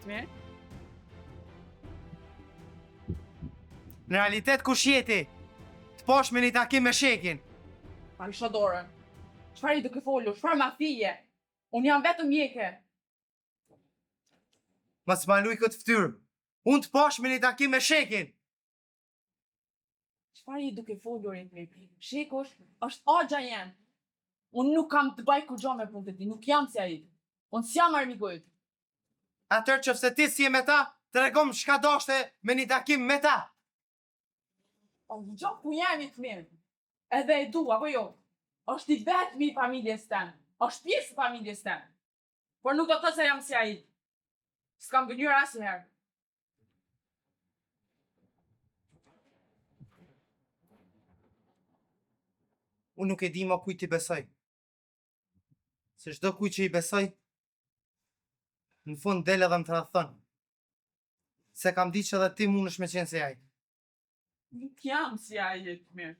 të mirë? Në realitet kush jeti? Të posh me një takim me shekin. Pa isha dorën. Çfarë i duke folur? Çfarë mafije? Unë jam vetëm mjeke. Mas ma luj këtë ftyrë. Unë të posh me një takim me shekin. Çfarë i duke folur e mirë? Shekush është agja jem. Unë nuk kam të baj kur gjo me punë të ti, nuk jam si ai. Unë s'jam armiku yt. Atër që fse ti si e me ta, të regom shka doshte me një takim me ta. Po gjo ku jemi të mirë. Edhe e du, apo jo? Është i vetmi i familjes ten. Është pjesë e familjes ten. Por nuk do të se jam si ai. S'kam gënjur asnjëherë. Unë nuk e di ma kujt i besoj. Se çdo kujt që i besoj, në fund del edhe më tradhton. Se kam ditë që edhe ti mundesh me qenë si ai. Nuk jam si ai e të mirë.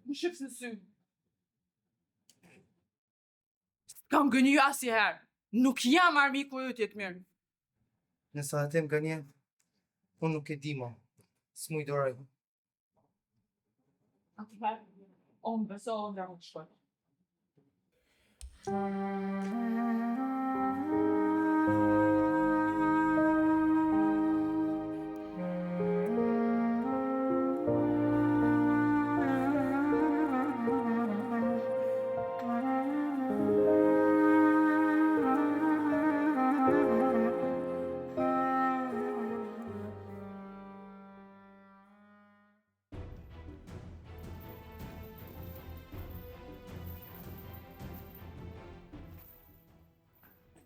Më shifë në sy. Kam gënjur asnjëherë. Nuk jam armiku yt e të mirë. Nëse edhe ti më gënjen, unë nuk e di ma. S'mu i doroj. Atëherë, unë besohem dhe unë shkoj.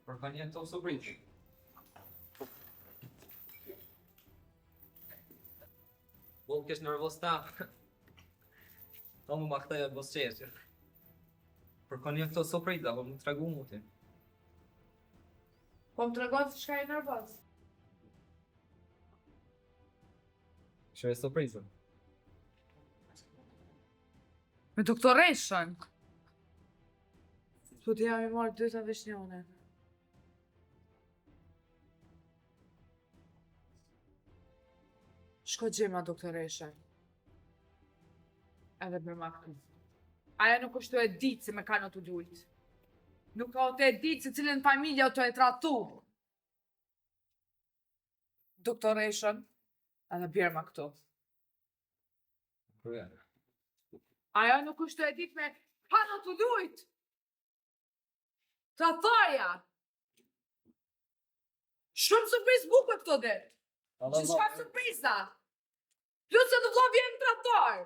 Për kanë jenë të sobrinj. Bolë kesh nervos ta. Ta mu ma këtaja bos qeshë. Për kanë jenë këto sobrinj, po më tregu mu ti. Po më tregon se çka je nervoz. Që e sobrinjë. Me doktoreshën. Po të jam i marrë 2 ta vishnjone. Shko gjema doktoreshe. Edhe bërma këtu. Aja nuk është të e ditë se me ka në të lujt. Nuk ka të e ditë se cilën familja të e tratu. Doktoreshën, edhe bërma këtu. Kërë. Aja nuk është të e ditë me ka në të lujt. Tratoria. Shumë surpriz buke këto ditë. Që shka surpriza? Plus se të vlo vjen në trator.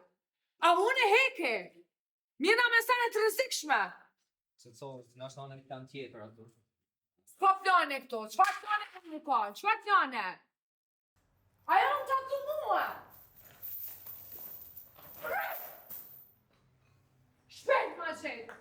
A unë e heke. Mjena me sene të rëzikshme. Se të në është në një plan tjetër atë. S'ka plane këto? Qfar plane këmë në ka? Qfar plane? Aja në tratu mua. Shpejt ma qenë.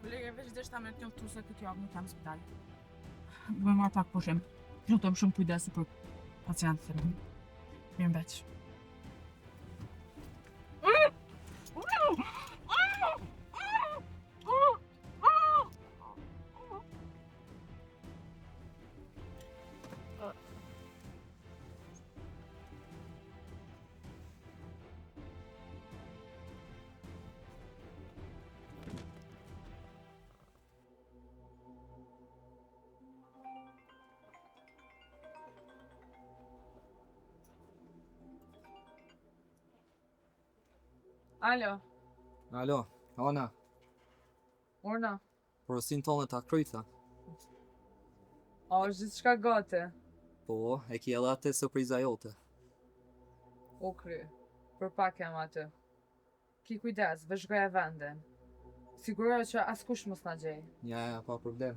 Kolege, veç dhe shta me të njoftu se këtë javë nuk jam spital. Më marrë pak pushim. Lutem shumë kujdesi për pacientët. Mirë mbeq. Alo, Alo, Ana, Orna, porosin tonë ta kryta. a është gjithë shka gate? Po, e ki edhe atë surpriza jote. O kry, për pak jam atë. Ki kujdes, vëzhgoja vendin. Siguroj që askush mos na gjej. Ja, pa problem.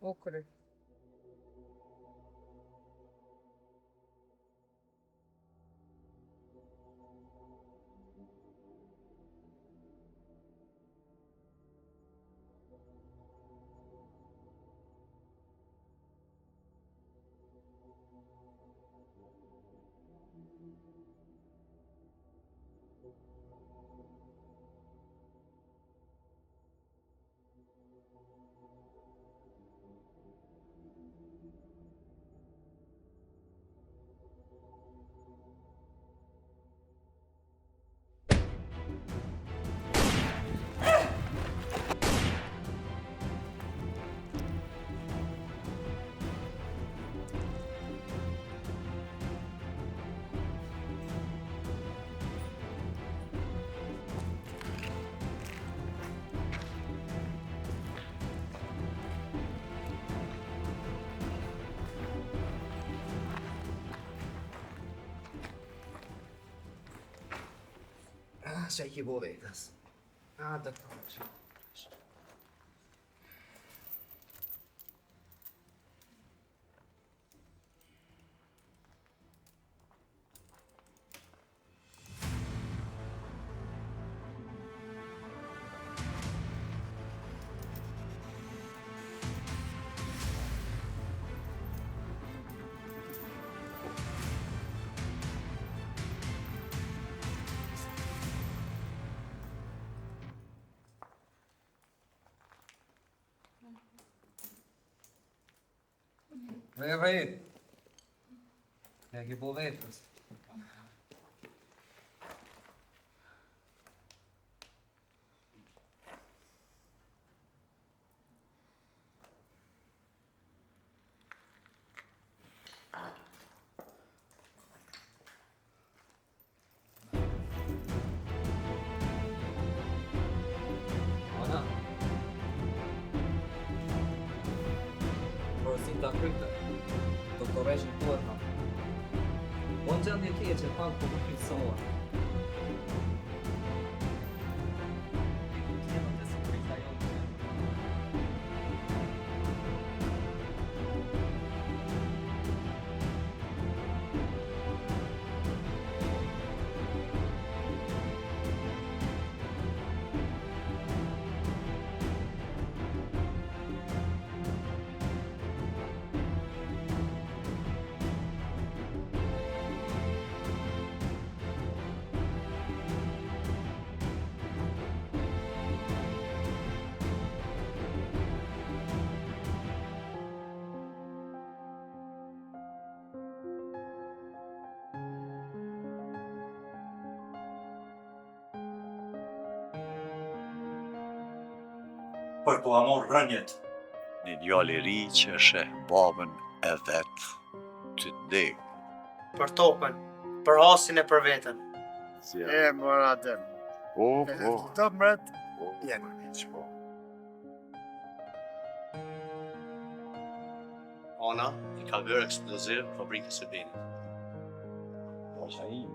O kry. që i ki bo vetës. Dakor. Vej. Ja ki bo vetës. Ana. Porosita kryte. Doktoreshin tuaja. Unë gjendje keqe, pak po më fisoa. Për tu amor rënjet. Një djalë i ri që sheh babën e vet të deg. Për topën, për asin e për vetën. E, mora dëm. Po. Do mret. Po. Po. Ana i ka bërë eksploziv fabrikës së Benit. Po që ai.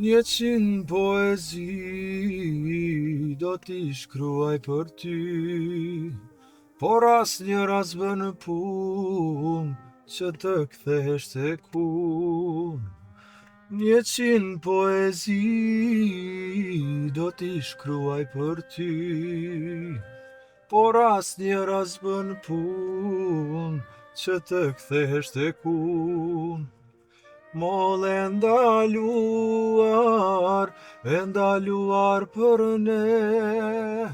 Një qind poezi do t'i shkruaj për ty, por asnjë ras bën pun që të kthesh tek unë. Një qind poezi do t'i shkruaj për ty, por asnjë ras bën pun që të kthesh tek unë. Mollë e ndaluar për ne,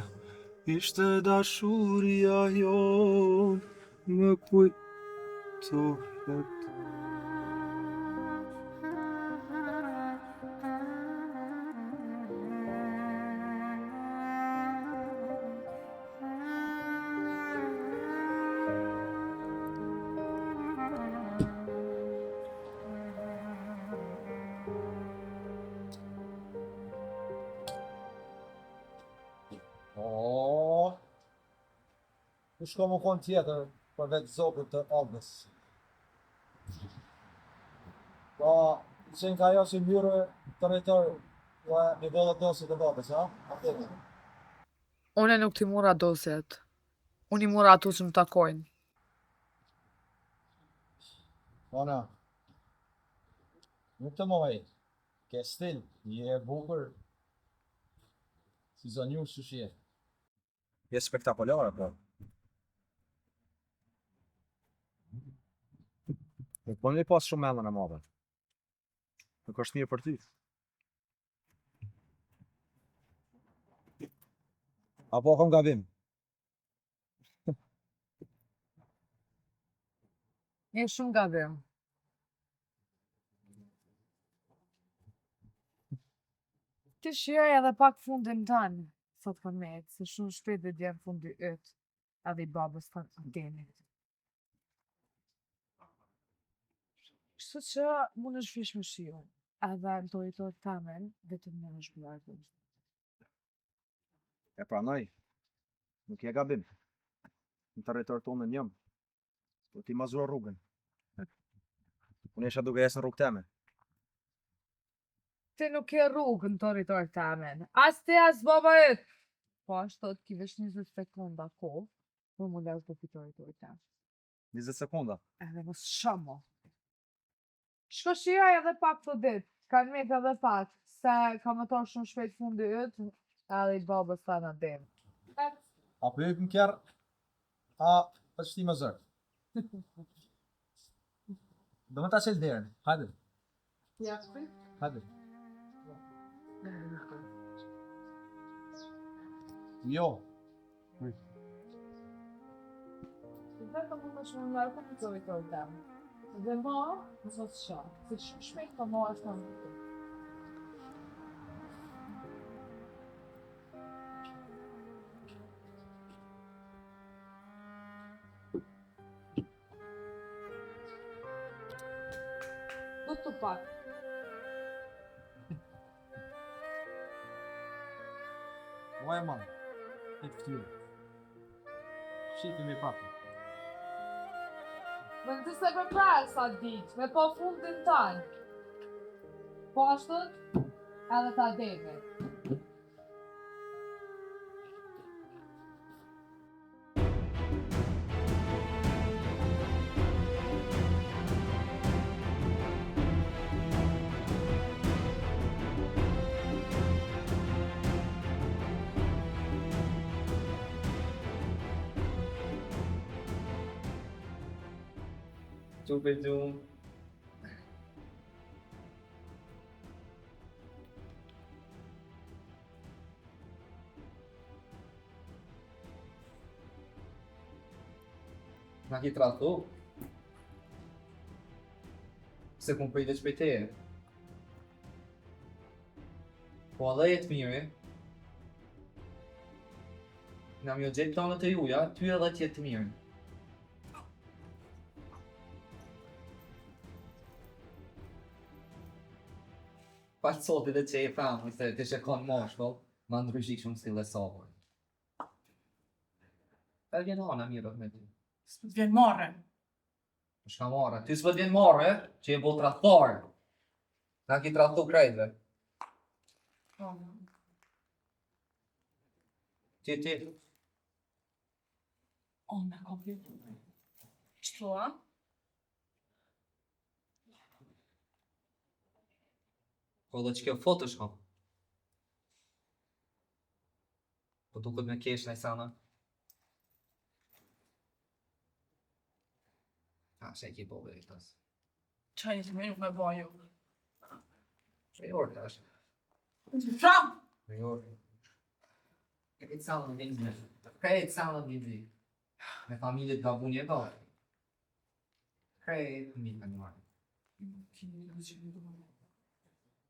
ishte dashuria jon, më kujtohet. Ku shko më konë tjetër për vetë zokët të Agës. Pa, qenë ka jo që mjërë të rejtër një bëllët dosit e babës, ha? Atëtë. Une nuk t'i mura dosjet. Unë i mura atu që më takojnë. Ona, nuk të mojë, ke stil, je e bukur, si zonju shushje. Je spektakolare, po. Nuk po një pas shumë mendën e madhe. Nuk është mirë për ty. Apo kam gabim? Je shumë gabim. Ti shijoj edhe pak fundin tënë, thot Kornejt, se shumë shpejt dhe djenë fundi yt, edhe i babës të Denit. Kështu që mund është fish me shiju, edhe në territor tamen, vetëm në është bërë. E pranoj. Nuk je gabim. Në territor tonë në jam. Po ti ma zua rrugën. Unë isha duke jesë në rrugë teme. Ti nuk ke rrugë në territor tamen, as ti as baba yt. Po ashtu të ki vesh 20 sekonda kohë, për mu lezë për territor tamen. 20 sekonda. Edhe mos shumë. Shko shijoj edhe pak të ditë, kanë met edhe pak, se kam ato shumë shpejt fundi yt, edhe i babës ta në dem. Apo ju më kjerë, a është ti më zërë. Do më ta qelë derën, hajde. Ja, shpejt? Hajde. Jo. Vetëm më shumë në lërë për territor tamen. Dhe ma, në sot shumë, se shumë shpejt për ma është në në. Do të pak. Vaj man, e këtyre. Shqipi me papë. Më në të se për prajë sa ditë, me po fundin tanë. Po ashtët, edhe ta deve. Super Doom. Na que tratou? Você comprou ele de PT? Po edhe e të mirë. Na mjë gjithë planët e juja, ty edhe t'jetë të mirë. Pas sotit dhe që e famë, se të shekon moshkull, ma ndryshik shumë si lesovër. E vjen ana mirët me ty. S'pët vjen marrë. Shka marrë, ty s'pët vjen marrë, që e bo tratharë. Na ki trahtu krejtve. Ti. O, me komplet. Qëto, a? Po dhe që kjo foto shko. Po duket me kesh në sana. Shë e ki po veritas. Qaj një të me nuk me baju. Shë e orë të ashtë. Fram! Shë e orë. Këtë sanë në vindë. Këtë sanë në vindë. Me familjet nga bunje e bërë. Këtë mitë me njërë.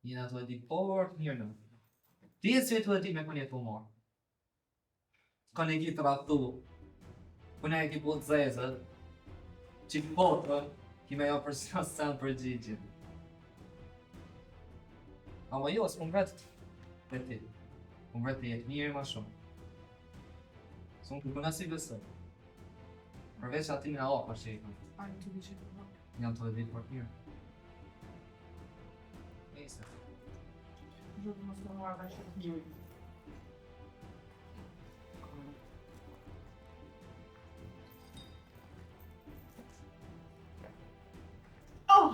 Njëna të vëdi por të mirë në. Ti e së të vëdi me kënje të marë. Kënë e ki të ratu. Kënë e ki po të zezët. Që të potër, ki me jo përshra sen për gjigje. Ama jo, s'më vretë të ti. Më vretë të jetë mirë ma shumë. S'më kërkuna si besë. Përveç ati nga opa që i kanë. Ajë të vishë të marrë. Janë të vëdi për mirë. Ese. Gjurë më së të marrë dhe që të gjurë. Oh!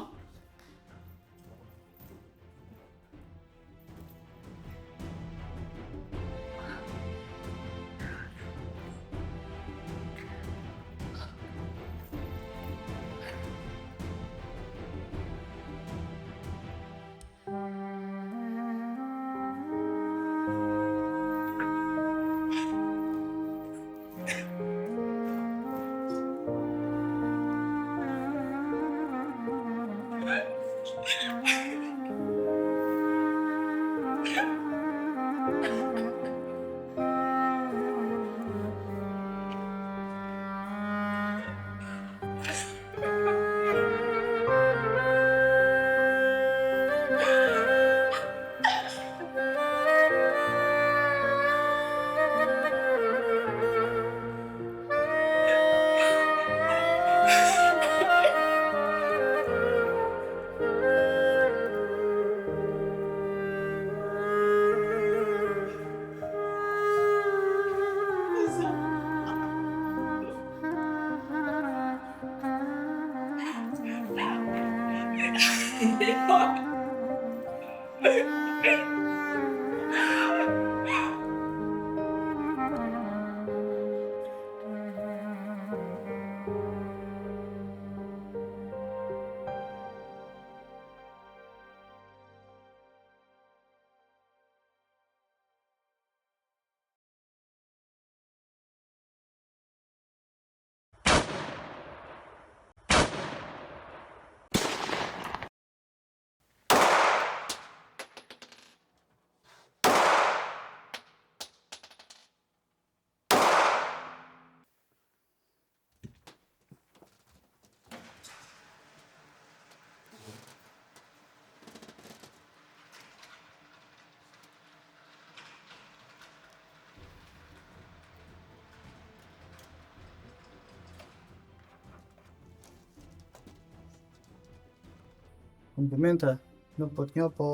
Komplimente, nuk po të njoh, po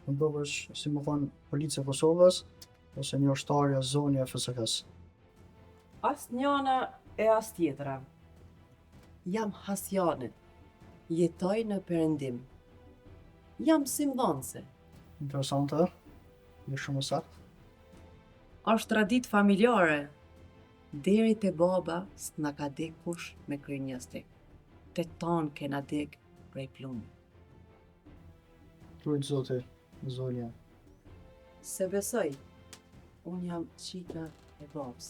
më bëhesh si më thonë policia e Kosovës ose një ushtarja zonja e FSK-s. As njëna e as tjetra. Jam Hasjane. Jetoj në Perëndim. Jam simdhënëse. Interesante, dhe shumë e saktë. Është traditë familjare. Deri te baba s'na ka dek kush me kry njëstik. Te ton kena dek prej plumë. Trujt zoti, zonja. Se besoj, unë jam qika e babës.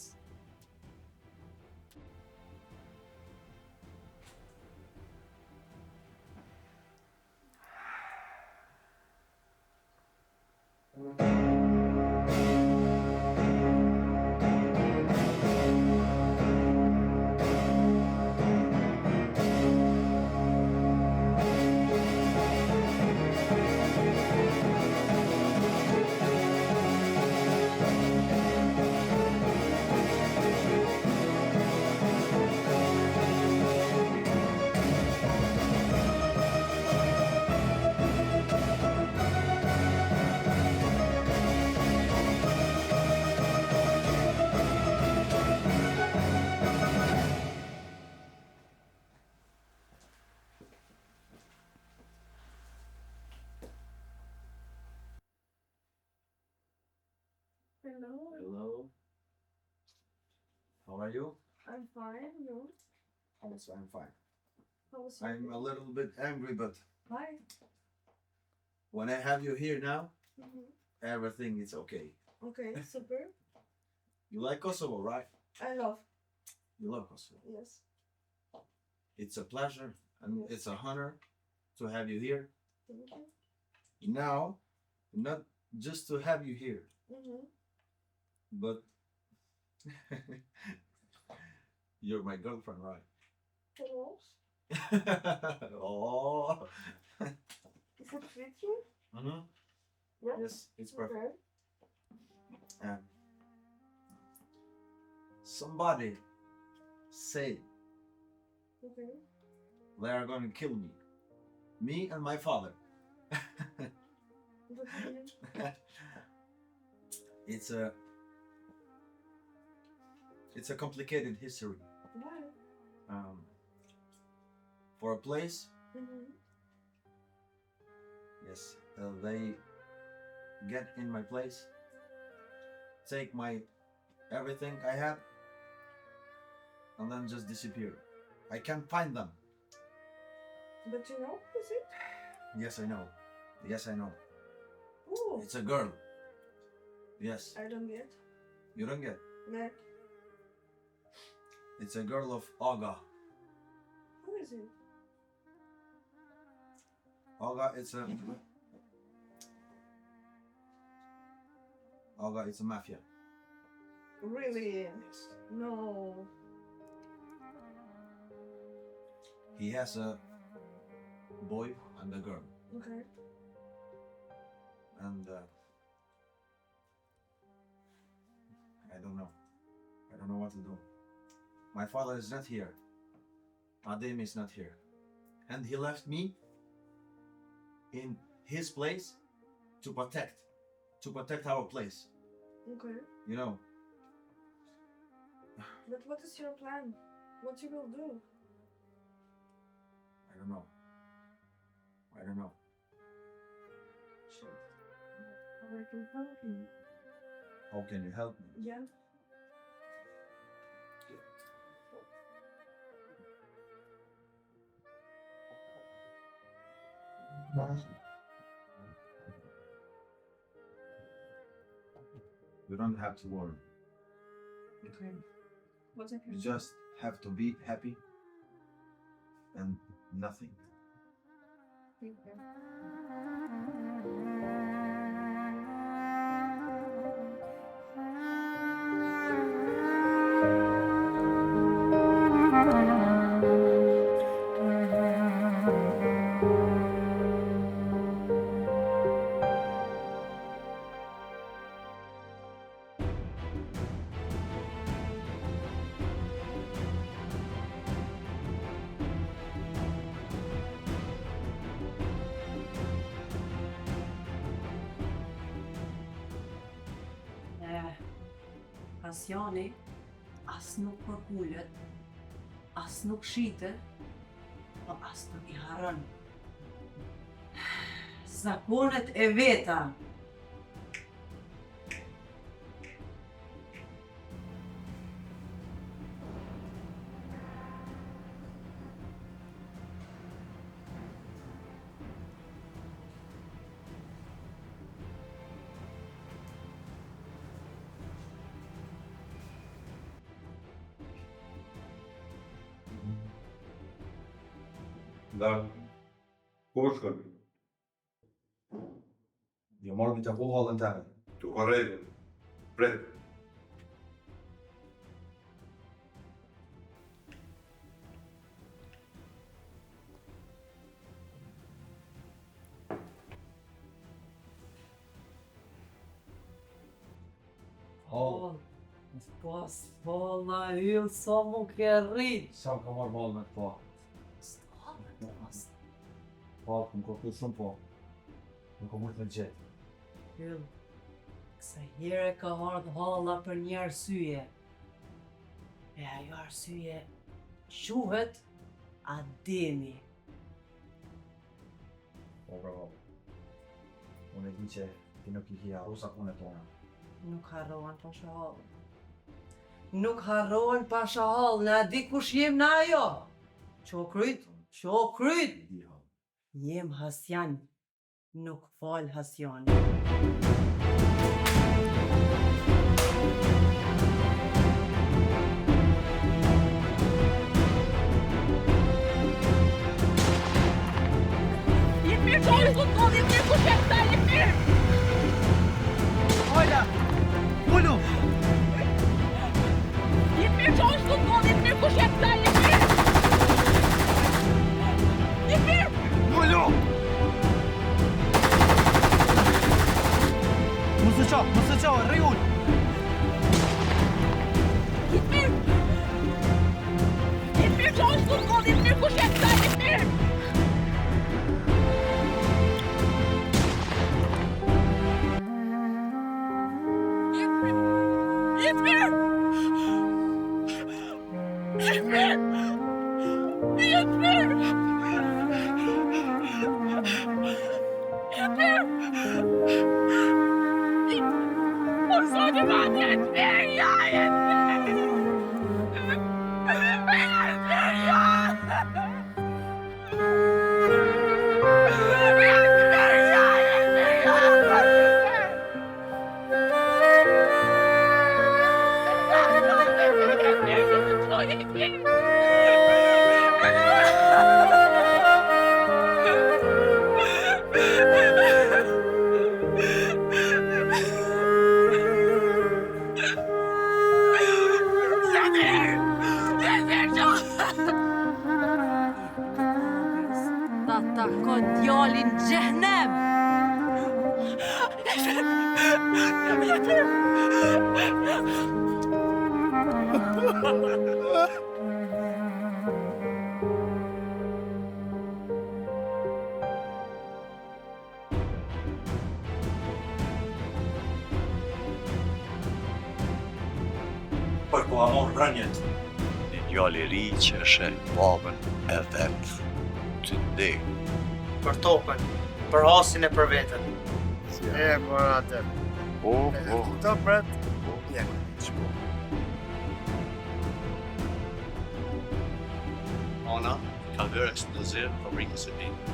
Hello. How are you? I'm fine, you? Also, I'm fine. How was I'm a little bit angry, but Hi. when I have you here now, Mhm. everything is okay. Okay, super. You like Kosovo, right? I love. You love Kosovo. Yes. It's a pleasure and Yes. it's a honor to have you here. Thank you. Now, not just to have you here, Mm-hmm. but you're my girlfriend, right? Hello. Oh. Is it with you? Mm-hmm. Yeah. Yes, it's perfect. Okay. And somebody said Okay. they are going to kill me and my father. What do you mean? It's a complicated history. Why? For a place, Mm-hmm. yes, they get in my place, take my everything I had, and then just disappear. I can't find them. But you know, is it? Yes, I know. Yes, I know. Oh, It's a girl. Yes, I don't get. you don't get. No. It's a girl of Aga. Who is it? Olga, it's a mafia. Really? No. He has a boy and a girl. Okay. And I don't know. I don't know what to do. My father is not here. Adem is not here. And he left me in his place to protect our place. Okay. You know, But what is your plan? What you will do? I don't know. I don't know. Shit. How I can help you? How can you help me? Yeah. You don't have to worry. Okay. What I You can just have to be happy and nothing. Thank you. Pasioni as nuk përkullet, as nuk shitet, po as nuk i harron. Zakonet e veta. Da. Ku shkon? Jo morëm të ku hallën tënde. Tu korrejnë. Pret. Oh, pas valla yll sa mu ke rrit. Sa ka marrë ballë me të po. Po, më kërku shumë po. Nuk kom mujtë me gjetë. Yll, kësa here ka ardhë halla për një arsye. E ajo arsye quhet Ademi. Po, bravo. Unë e di që ti nuk I ki harru sakunet tona. Nuk harrohen pa shahall. Nuk harrohen pa shahall, na di kush jem na ajo. Qokryt, qokryt. Di hallë. Jem Hasjan, nuk fal Hasjan. Jitmir qojë ku të kodh, Jitmir ku që këta, Jitmir! Ola! Ulu! Jitmir qojë ku të kodh, Jitmir ku që këta, Jitmir! Jitmir! Ulu! Ta ka djalin gjehnem! Për po amor rënjet. Një djalë i ri që e sheh babën e vet të ndeg. Për tokën, për hasin e për vetën. E, për atë. Po, Të pret. Ana, ka bërë eksploziv fabrikës së binit.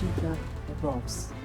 shita e babës.